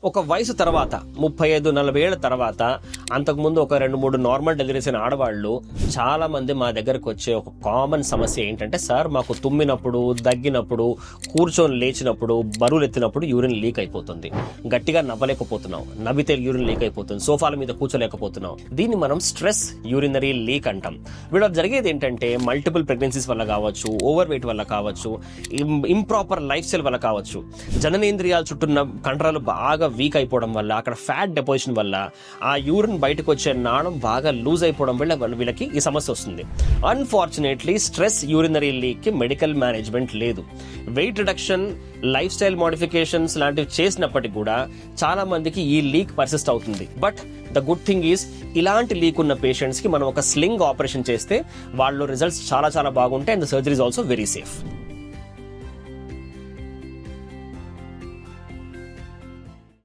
ఒక వయసు తర్వాత 35-40 ఏళ్ల తర్వాత, అంతకుముందు ఒక 2-3 నార్మల్ డెలివరీస్ అయిన ఆడవాళ్ళు చాలా మంది మా దగ్గరకు వచ్చే ఒక కామన్ సమస్య ఏంటంటే, సార్ మాకు తుమ్మినప్పుడు, దగ్గినప్పుడు, కూర్చొని లేచినప్పుడు, బరువులు ఎత్తినప్పుడు యూరిన్ లీక్ అయిపోతుంది, గట్టిగా నవ్వలేకపోతున్నాం, నవ్వితే యూరిన్ లీక్ అయిపోతుంది, సోఫాల మీద కూర్చోలేకపోతున్నాం. దీన్ని మనం స్ట్రెస్ యూరినరీ లీక్ అంటాం. వీళ్ళకి జరిగేది ఏంటంటే, మల్టిపుల్ ప్రెగ్నెన్సీస్ వల్ల కావచ్చు, ఓవర్ వెయిట్ వల్ల కావచ్చు, ఇంప్రాపర్ లైఫ్ స్టైల్ వల్ల కావచ్చు, జననేంద్రియాల చుట్టూ కండరాలు బాగా వీక్ అయిపోవడం వల్ల, అక్కడ ఫ్యాట్ డిపాజిషన్ వల్ల ఆ యూరిన్ బయటకు వచ్చే నాళం బాగా లూజ్ అయిపోవడం వల్ల వీళ్ళకి ఈ సమస్య వస్తుంది. అన్ఫార్చునేట్లీ స్ట్రెస్ యూరినరీ లీక్ కి మెడికల్ మేనేజ్మెంట్ లేదు. Weight reduction, life style modifications లాంటివి చేసినప్పటికీ కూడా చాలా మందికి ఈ లీక్ పర్సిస్ట్ అవుతుంది. But the good thing is, ఇలాంటి లీక్ ఉన్న పేషెంట్స్ కి మనం ఒక స్లింగ్ ఆపరేషన్ చేస్తే వాళ్ళు రిజల్ట్స్ చాలా చాలా బాగుంటాయి. And the surgery is also very safe.